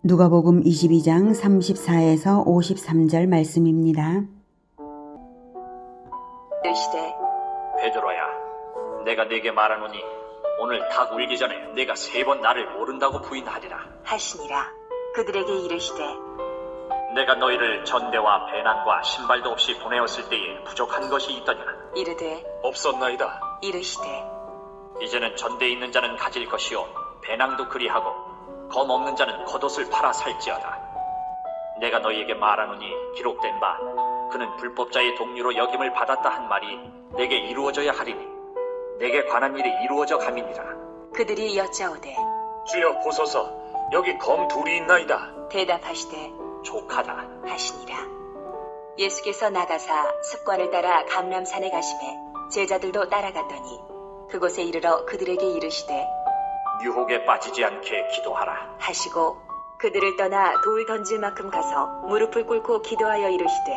누가복음 22장 34에서 53절 말씀입니다. 이르시되 베드로야, 내가 네게 말하노니 오늘 닭 울기 전에 네가 3번 나를 모른다고 부인하리라. 하시니라. 그들에게 이르시되 내가 너희를 전대와 배낭과 신발도 없이 보내었을 때에 부족한 것이 있더냐? 이르되 없었나이다. 이르시되 이제는 전대에 있는 자는 가질 것이요 배낭도 그리하고 검 없는 자는 겉옷을 팔아 살지어다. 내가 너희에게 말하노니 기록된 바 그는 불법자의 동류로 여김을 받았다 한 말이 내게 이루어져야 하리니 내게 관한 일이 이루어져 감이니라. 그들이 여짜오되 주여 보소서, 여기 검 둘이 있나이다. 대답하시되 족하다. 하시니라. 예수께서 나가사 습관을 따라 감람산에 가시매 제자들도 따라갔더니 그곳에 이르러 그들에게 이르시되 유혹에 빠지지 않게 기도하라. 하시고 그들을 떠나 돌 던질 만큼 가서 무릎을 꿇고 기도하여 이르시되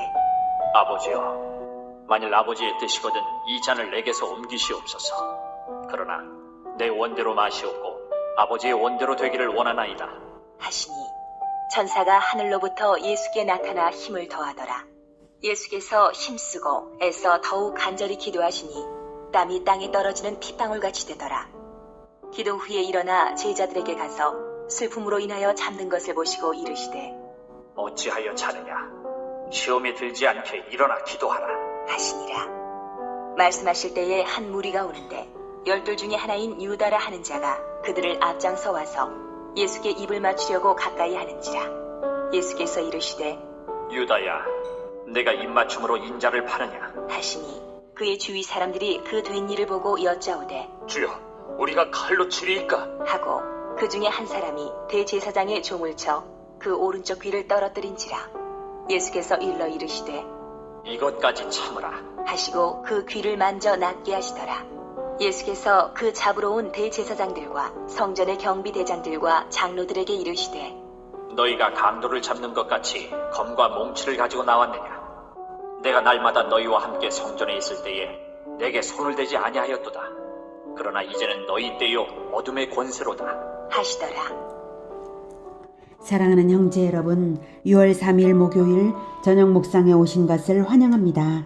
아버지여, 만일 아버지의 뜻이거든 이 잔을 내게서 옮기시옵소서. 그러나 내 원대로 마시옵고 아버지의 원대로 되기를 원하나이다. 하시니 천사가 하늘로부터 예수께 나타나 힘을 더하더라. 예수께서 힘쓰고 애써 더욱 간절히 기도하시니 땀이 땅에 떨어지는 핏방울같이 되더라. 기도 후에 일어나 제자들에게 가서 슬픔으로 인하여 잠든 것을 보시고 이르시되 어찌하여 자느냐? 시험에 들지 않게 일어나 기도하라. 하시니라. 말씀하실 때에 한 무리가 오는데 12 중에 하나인 유다라 하는 자가 그들을 앞장서 와서 예수께 입을 맞추려고 가까이 하는지라. 예수께서 이르시되 유다야, 내가 입맞춤으로 인자를 파느냐? 하시니 그의 주위 사람들이 그 된 일을 보고 여짜오되 주여, 우리가 칼로 치리이까? 하고 그 중에 한 사람이 대제사장의 종을 쳐 그 오른쪽 귀를 떨어뜨린지라. 예수께서 일러 이르시되 이것까지 참으라. 하시고 그 귀를 만져 낫게 하시더라. 예수께서 그 잡으러 온 대제사장들과 성전의 경비대장들과 장로들에게 이르시되 너희가 강도를 잡는 것 같이 검과 몽치를 가지고 나왔느냐? 내가 날마다 너희와 함께 성전에 있을 때에 내게 손을 대지 아니하였도다. 그러나 이제는 너희 때요 어둠의 권세로다. 하시더라. 사랑하는 형제 여러분, 6월 3일 목요일 저녁 묵상에 오신 것을 환영합니다.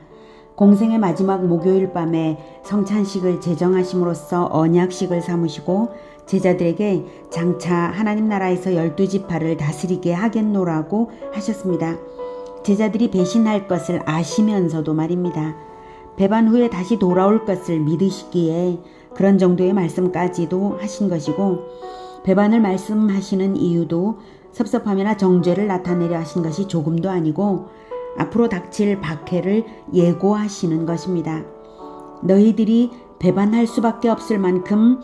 공생의 마지막 목요일 밤에 성찬식을 제정하심으로써 언약식을 삼으시고 제자들에게 장차 하나님 나라에서 12지파를 다스리게 하겠노라고 하셨습니다. 제자들이 배신할 것을 아시면서도 말입니다. 배반 후에 다시 돌아올 것을 믿으시기에 그런 정도의 말씀까지도 하신 것이고, 배반을 말씀하시는 이유도 섭섭함이나 정죄를 나타내려 하신 것이 조금도 아니고 앞으로 닥칠 박해를 예고하시는 것입니다. 너희들이 배반할 수밖에 없을 만큼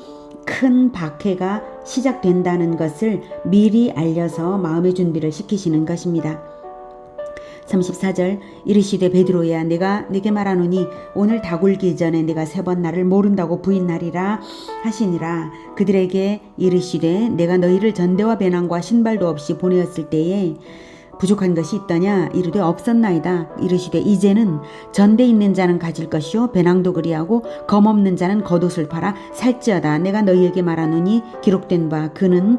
큰 박해가 시작된다는 것을 미리 알려서 마음의 준비를 시키시는 것입니다. 34절 이르시되 베드로야, 내가 네게 말하노니 오늘 닭 울기 전에 네가 3번 나를 모른다고 부인하리라 하시니라. 그들에게 이르시되 내가 너희를 전대와 배낭과 신발도 없이 보내었을 때에 부족한 것이 있더냐? 이르되 없었나이다. 이르시되 이제는 전대 있는 자는 가질 것이요 배낭도 그리하고 검 없는 자는 겉옷을 팔아 살지어다. 내가 너희에게 말하노니 기록된 바 그는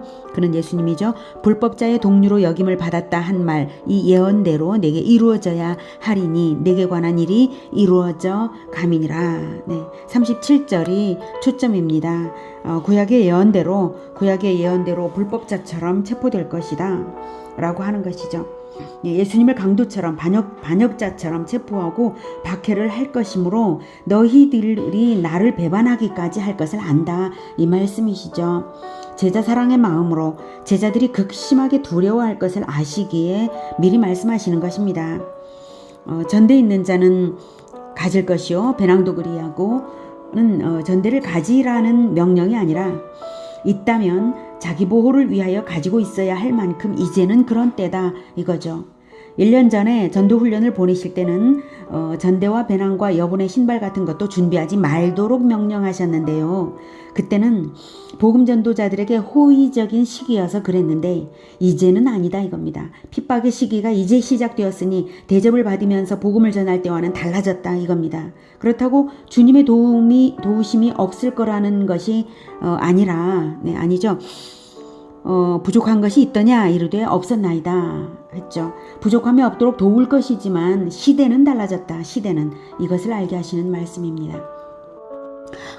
예수님이죠. 불법자의 동류로 여김을 받았다 한 말 이 예언대로 내게 이루어져야 하리니 내게 관한 일이 이루어져 감이니라. 네, 37절이 초점입니다. 구약의 예언대로 불법자처럼 체포될 것이다 라고 하는 것이죠. 예수님을 강도처럼 반역자처럼 체포하고 박해를 할 것이므로 너희들이 나를 배반하기까지 할 것을 안다, 이 말씀이시죠. 제자 사랑의 마음으로 제자들이 극심하게 두려워할 것을 아시기에 미리 말씀하시는 것입니다. 전대 있는 자는 가질 것이요 배낭도 그리하고는 전대를 가지라는 명령이 아니라 있다면 자기 보호를 위하여 가지고 있어야 할 만큼 이제는 그런 때다, 이거죠. 1년 전에 전도훈련을 보내실 때는 전대와 배낭과 여분의 신발 같은 것도 준비하지 말도록 명령하셨는데요. 그때는 복음 전도자들에게 호의적인 시기여서 그랬는데 이제는 아니다, 이겁니다. 핍박의 시기가 이제 시작되었으니 대접을 받으면서 복음을 전할 때와는 달라졌다, 이겁니다. 그렇다고 주님의 도우심이 없을 거라는 것이 아니죠. 부족한 것이 있더냐 이르되 없었나이다 했죠. 부족함이 없도록 도울 것이지만 시대는 달라졌다. 시대는 이것을 알게 하시는 말씀입니다.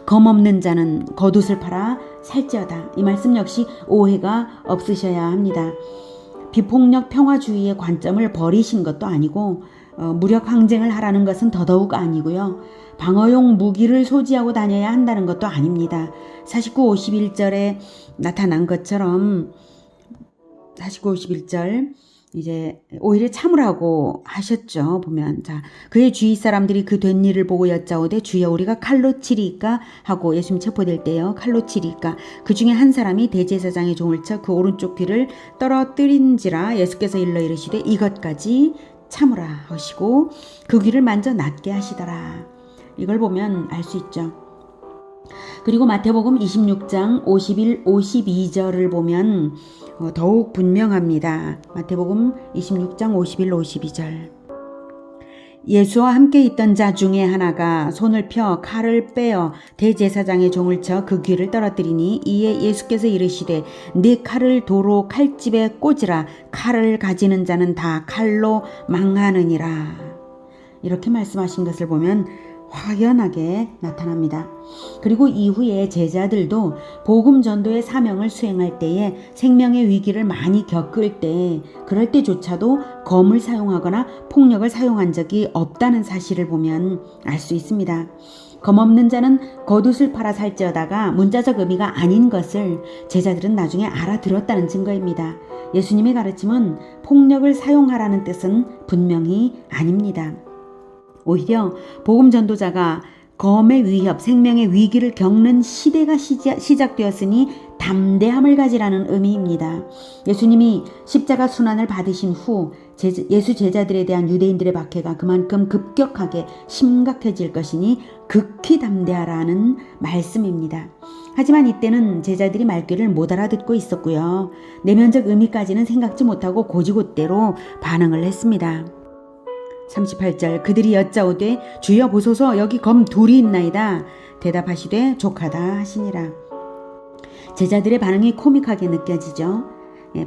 검 없는 자는 겉옷을 팔아 살지어다. 이 말씀 역시 오해가 없으셔야 합니다. 비폭력 평화주의의 관점을 버리신 것도 아니고 무력 항쟁을 하라는 것은 더더욱 아니고요. 방어용 무기를 소지하고 다녀야 한다는 것도 아닙니다. 49, 51절에 나타난 것처럼 49, 51절 이제 오히려 참으라고 하셨죠. 보면 자 그의 주위 사람들이 그 된 일을 보고 여짜오되 주여 우리가 칼로 치리까 하고 예수님 체포될 때요. 칼로 치리까 그 중에 한 사람이 대제사장의 종을 쳐 그 오른쪽 귀를 떨어뜨린지라 예수께서 일러 이르시되 이것까지 참으라 하시고 그 귀를 만져 낫게 하시더라. 이걸 보면 알 수 있죠. 그리고 마태복음 26장 51, 52절을 보면 더욱 분명합니다. 마태복음 26장 51, 52절 예수와 함께 있던 자 중에 하나가 손을 펴 칼을 빼어 대제사장의 종을 쳐 그 귀를 떨어뜨리니 이에 예수께서 이르시되 네 칼을 도로 칼집에 꽂으라 칼을 가지는 자는 다 칼로 망하느니라. 이렇게 말씀하신 것을 보면 확연하게 나타납니다. 그리고 이후에 제자들도 복음 전도의 사명을 수행할 때에 생명의 위기를 많이 겪을 때 그럴 때조차도 검을 사용하거나 폭력을 사용한 적이 없다는 사실을 보면 알 수 있습니다. 검 없는 자는 겉옷을 팔아 살지어다가 문자적 의미가 아닌 것을 제자들은 나중에 알아들었다는 증거입니다. 예수님의 가르침은 폭력을 사용하라는 뜻은 분명히 아닙니다. 오히려 복음 전도자가 검의 위협, 생명의 위기를 겪는 시대가 시작되었으니 담대함을 가지라는 의미입니다. 예수님이 십자가 순환을 받으신 후 예수 제자들에 대한 유대인들의 박해가 그만큼 급격하게 심각해질 것이니 극히 담대하라는 말씀입니다. 하지만 이때는 제자들이 말귀를 못 알아듣고 있었고요. 내면적 의미까지는 생각지 못하고 고지고대로 반응을 했습니다. 38절 그들이 여짜오되 주여 보소서 여기 검 둘이 있나이다. 대답하시되 족하다 하시니라. 제자들의 반응이 코믹하게 느껴지죠.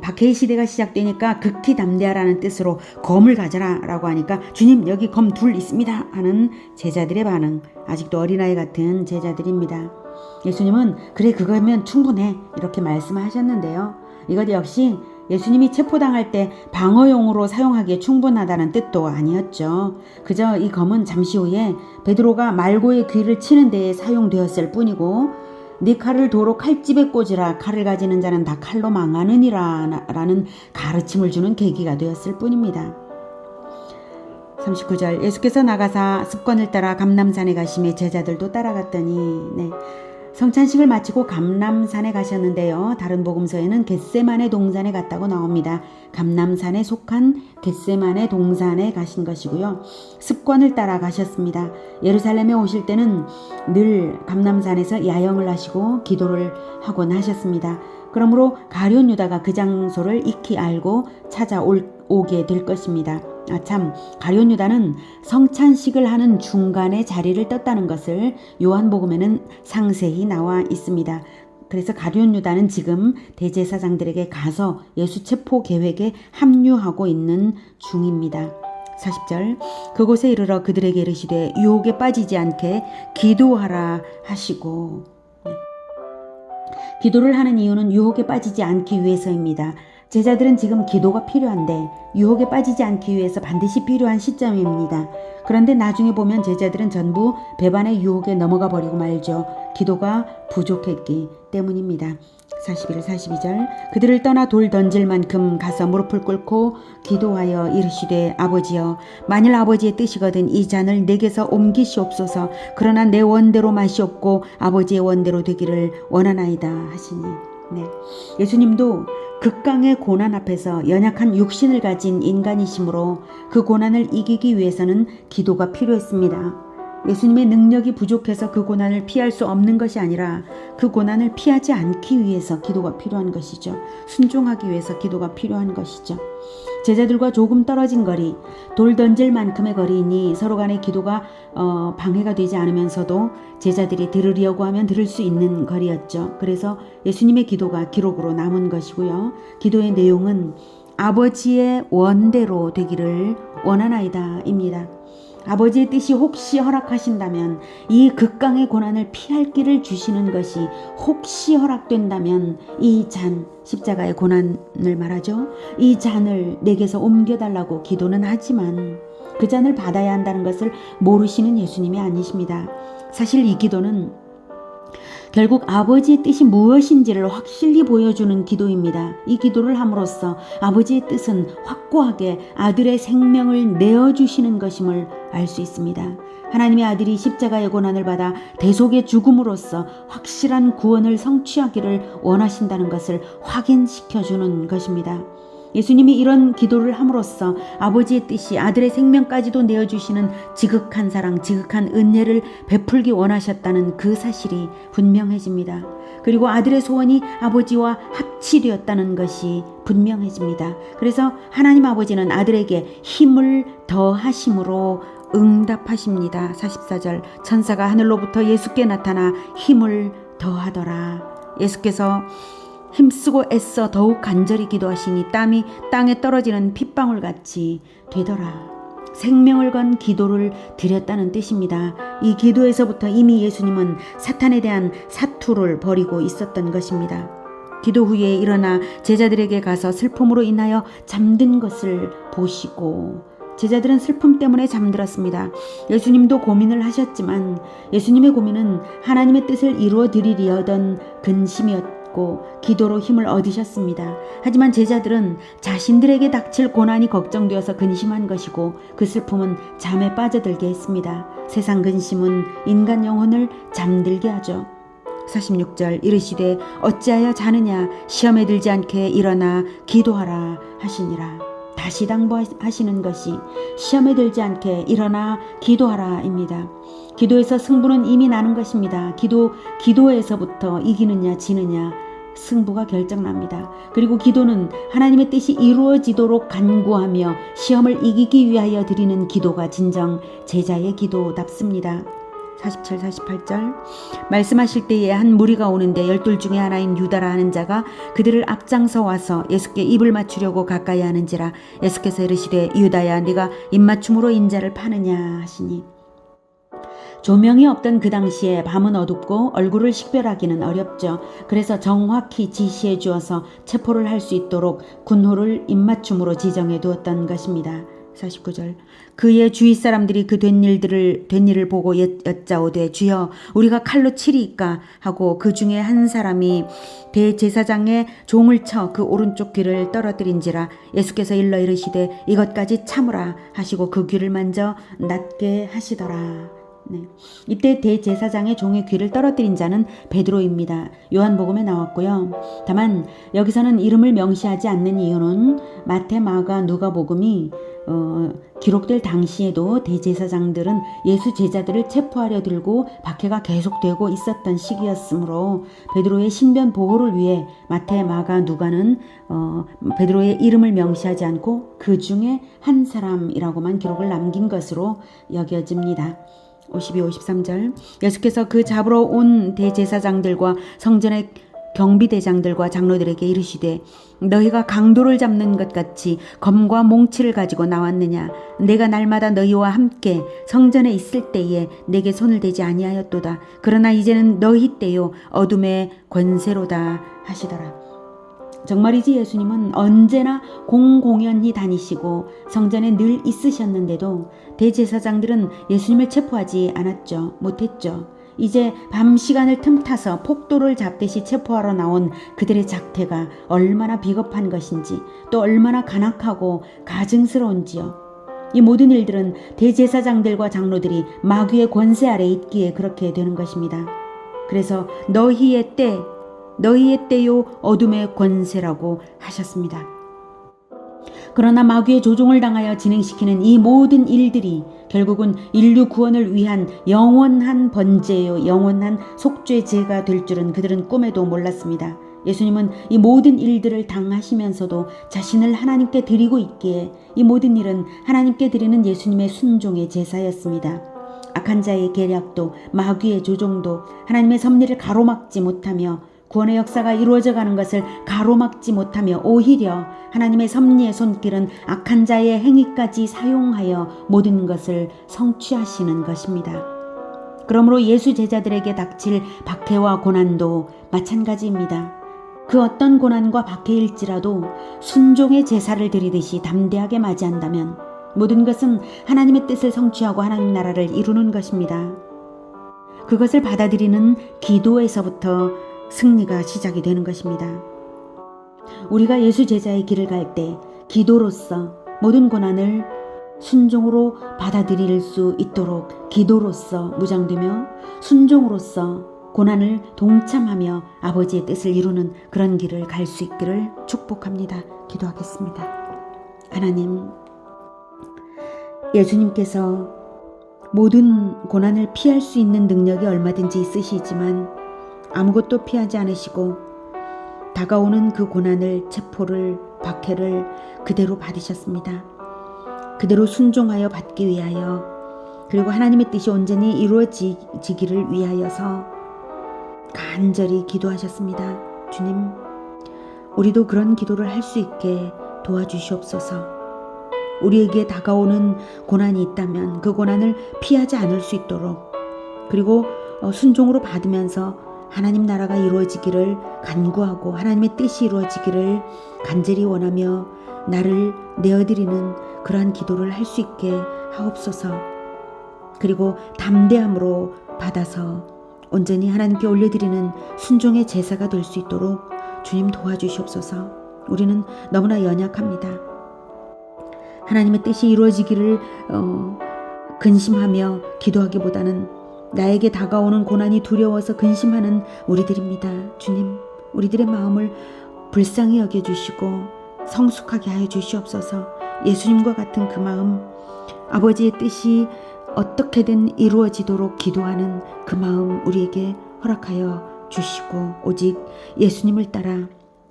박해의 시대가 시작되니까 극히 담대하라는 뜻으로 검을 가져라 라고 하니까 주님 여기 검 둘 있습니다 하는 제자들의 반응. 아직도 어린아이 같은 제자들입니다. 예수님은 그래 그거면 충분해 이렇게 말씀하셨는데요. 이것 역시 예수님이 체포당할 때 방어용으로 사용하기에 충분하다는 뜻도 아니었죠. 그저 이 검은 잠시 후에 베드로가 말고의 귀를 치는 데에 사용되었을 뿐이고 네 칼을 도로 칼집에 꽂으라 칼을 가지는 자는 다 칼로 망하느니라 라는 가르침을 주는 계기가 되었을 뿐입니다. 39절 예수께서 나가사 습관을 따라 감람산에 가시매 제자들도 따라갔더니 성찬식을 마치고 감람산에 가셨는데요. 다른 복음서에는 겟세마네 동산에 갔다고 나옵니다. 감람산에 속한 겟세마네 동산에 가신 것이고요. 습관을 따라 가셨습니다. 예루살렘에 오실 때는 늘 감람산에서 야영을 하시고 기도를 하곤 하셨습니다. 그러므로 가룟 유다가 그 장소를 익히 알고 찾아오게 될 것입니다. 가룟 유다는 성찬식을 하는 중간에 자리를 떴다는 것을 요한복음에는 상세히 나와 있습니다. 그래서 가룟 유다는 지금 대제사장들에게 가서 예수 체포 계획에 합류하고 있는 중입니다. 40절 그곳에 이르러 그들에게 이르시되 유혹에 빠지지 않게 기도하라 하시고 기도를 하는 이유는 유혹에 빠지지 않기 위해서입니다. 제자들은 지금 기도가 필요한데 유혹에 빠지지 않기 위해서 반드시 필요한 시점입니다. 그런데 나중에 보면 제자들은 전부 배반의 유혹에 넘어가 버리고 말죠. 기도가 부족했기 때문입니다. 41, 42절 그들을 떠나 돌 던질 만큼 가서 무릎을 꿇고 기도하여 이르시되 아버지여 만일 아버지의 뜻이거든 이 잔을 내게서 옮기시옵소서 그러나 내 원대로 마시옵고 아버지의 원대로 되기를 원하나이다 하시니 예수님도 극강의 고난 앞에서 연약한 육신을 가진 인간이시므로 그 고난을 이기기 위해서는 기도가 필요했습니다. 예수님의 능력이 부족해서 그 고난을 피할 수 없는 것이 아니라 그 고난을 피하지 않기 위해서 기도가 필요한 것이죠. 순종하기 위해서 기도가 필요한 것이죠. 제자들과 조금 떨어진 거리, 돌 던질 만큼의 거리이니 서로 간의 기도가 방해가 되지 않으면서도 제자들이 들으려고 하면 들을 수 있는 거리였죠. 그래서 예수님의 기도가 기록으로 남은 것이고요. 기도의 내용은 아버지의 원대로 되기를 원하나이다 입니다. 아버지의 뜻이 혹시 허락하신다면 이 극강의 고난을 피할 길을 주시는 것이 혹시 허락된다면 이 잔, 십자가의 고난을 말하죠. 이 잔을 내게서 옮겨달라고 기도는 하지만 그 잔을 받아야 한다는 것을 모르시는 예수님이 아니십니다. 사실 이 기도는 결국 아버지의 뜻이 무엇인지를 확실히 보여주는 기도입니다. 이 기도를 함으로써 아버지의 뜻은 확고하게 아들의 생명을 내어주시는 것임을 알 수 있습니다. 하나님의 아들이 십자가의 고난을 받아 대속의 죽음으로써 확실한 구원을 성취하기를 원하신다는 것을 확인시켜주는 것입니다. 예수님이 이런 기도를 함으로써 아버지의 뜻이 아들의 생명까지도 내어주시는 지극한 사랑, 지극한 은혜를 베풀기 원하셨다는 그 사실이 분명해집니다. 그리고 아들의 소원이 아버지와 합치되었다는 것이 분명해집니다. 그래서 하나님 아버지는 아들에게 힘을 더하심으로 응답하십니다. 44절 천사가 하늘로부터 예수께 나타나 힘을 더하더라. 예수께서 힘쓰고 애써 더욱 간절히 기도하시니 땀이 땅에 떨어지는 핏방울같이 되더라. 생명을 건 기도를 드렸다는 뜻입니다. 이 기도에서부터 이미 예수님은 사탄에 대한 사투를 벌이고 있었던 것입니다. 기도 후에 일어나 제자들에게 가서 슬픔으로 인하여 잠든 것을 보시고 제자들은 슬픔 때문에 잠들었습니다. 예수님도 고민을 하셨지만 예수님의 고민은 하나님의 뜻을 이루어 드리려던 근심이었고 기도로 힘을 얻으셨습니다. 하지만 제자들은 자신들에게 닥칠 고난이 걱정되어서 근심한 것이고 그 슬픔은 잠에 빠져들게 했습니다. 세상 근심은 인간 영혼을 잠들게 하죠. 46절 이르시되 어찌하여 자느냐 시험에 들지 않게 일어나 기도하라 하시니라. 다시 당부하시는 것이 시험에 들지 않게 일어나 기도하라 입니다. 기도에서 승부는 이미 나는 것입니다. 기도에서부터 이기느냐 지느냐 승부가 결정납니다. 그리고 기도는 하나님의 뜻이 이루어지도록 간구하며 시험을 이기기 위하여 드리는 기도가 진정 제자의 기도답습니다. 47, 48절 말씀하실 때에 한 무리가 오는데 12 중에 하나인 유다라 하는 자가 그들을 앞장서 와서 예수께 입을 맞추려고 가까이 하는지라 예수께서 이르시되 유다야 네가 입맞춤으로 인자를 파느냐 하시니 조명이 없던 그 당시에 밤은 어둡고 얼굴을 식별하기는 어렵죠. 그래서 정확히 지시해 주어서 체포를 할 수 있도록 군호를 입맞춤으로 지정해 두었던 것입니다. 49절 그의 주위 사람들이 그 된 일을 보고 여짜오되 주여 우리가 칼로 치리이까 하고 그 중에 한 사람이 대제사장의 종을 쳐 그 오른쪽 귀를 떨어뜨린지라 예수께서 일러 이르시되 이것까지 참으라 하시고 그 귀를 만져 낫게 하시더라. 네. 이때 대제사장의 종의 귀를 떨어뜨린 자는 베드로입니다. 요한복음에 나왔고요. 다만 여기서는 이름을 명시하지 않는 이유는 마태, 마가, 누가복음이 기록될 당시에도 대제사장들은 예수 제자들을 체포하려 들고 박해가 계속되고 있었던 시기였으므로 베드로의 신변 보호를 위해 마태, 마가, 누가는 베드로의 이름을 명시하지 않고 그 중에 한 사람이라고만 기록을 남긴 것으로 여겨집니다. 52, 53절 예수께서 그 잡으러 온 대제사장들과 성전의 경비대장들과 장로들에게 이르시되 너희가 강도를 잡는 것 같이 검과 몽치를 가지고 나왔느냐 내가 날마다 너희와 함께 성전에 있을 때에 내게 손을 대지 아니하였도다. 그러나 이제는 너희 때요 어둠의 권세로다 하시더라. 정말이지 예수님은 언제나 공공연히 다니시고 성전에 늘 있으셨는데도 대제사장들은 예수님을 체포하지 않았죠. 못했죠. 이제 밤 시간을 틈타서 폭도를 잡듯이 체포하러 나온 그들의 작태가 얼마나 비겁한 것인지 또 얼마나 간악하고 가증스러운지요. 이 모든 일들은 대제사장들과 장로들이 마귀의 권세 아래 있기에 그렇게 되는 것입니다. 그래서 너희의 때요 어둠의 권세라고 하셨습니다. 그러나 마귀의 조종을 당하여 진행시키는 이 모든 일들이 결국은 인류 구원을 위한 영원한 번제요 영원한 속죄제가 될 줄은 그들은 꿈에도 몰랐습니다. 예수님은 이 모든 일들을 당하시면서도 자신을 하나님께 드리고 있기에 이 모든 일은 하나님께 드리는 예수님의 순종의 제사였습니다. 악한 자의 계략도 마귀의 조종도 하나님의 섭리를 가로막지 못하며 구원의 역사가 이루어져 가는 것을 가로막지 못하며 오히려 하나님의 섭리의 손길은 악한 자의 행위까지 사용하여 모든 것을 성취하시는 것입니다. 그러므로 예수 제자들에게 닥칠 박해와 고난도 마찬가지입니다. 그 어떤 고난과 박해일지라도 순종의 제사를 드리듯이 담대하게 맞이한다면 모든 것은 하나님의 뜻을 성취하고 하나님 나라를 이루는 것입니다. 그것을 받아들이는 기도에서부터 승리가 시작이 되는 것입니다. 우리가 예수 제자의 길을 갈 때 기도로서 모든 고난을 순종으로 받아들일 수 있도록 기도로서 무장되며 순종으로서 고난을 동참하며 아버지의 뜻을 이루는 그런 길을 갈 수 있기를 축복합니다. 기도하겠습니다. 하나님, 예수님께서 모든 고난을 피할 수 있는 능력이 얼마든지 있으시지만 아무것도 피하지 않으시고 다가오는 그 고난을, 체포를, 박해를 그대로 받으셨습니다. 그대로 순종하여 받기 위하여, 그리고 하나님의 뜻이 온전히 이루어지기를 위하여서 간절히 기도하셨습니다. 주님, 우리도 그런 기도를 할 수 있게 도와주시옵소서. 우리에게 다가오는 고난이 있다면 그 고난을 피하지 않을 수 있도록, 그리고 순종으로 받으면서 하나님 나라가 이루어지기를 간구하고 하나님의 뜻이 이루어지기를 간절히 원하며 나를 내어드리는 그러한 기도를 할 수 있게 하옵소서. 그리고 담대함으로 받아서 온전히 하나님께 올려드리는 순종의 제사가 될 수 있도록 주님 도와주시옵소서. 우리는 너무나 연약합니다. 하나님의 뜻이 이루어지기를 근심하며 기도하기보다는 나에게 다가오는 고난이 두려워서 근심하는 우리들입니다. 주님, 우리들의 마음을 불쌍히 여겨주시고 성숙하게 하여 주시옵소서. 예수님과 같은 그 마음, 아버지의 뜻이 어떻게든 이루어지도록 기도하는 그 마음 우리에게 허락하여 주시고 오직 예수님을 따라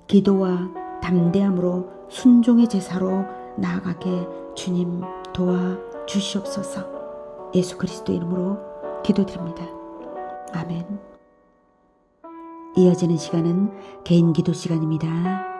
기도와 담대함으로 순종의 제사로 나아가게 주님 도와주시옵소서. 예수 그리스도 이름으로 기도드립니다. 아멘. 이어지는 시간은 개인 기도 시간입니다.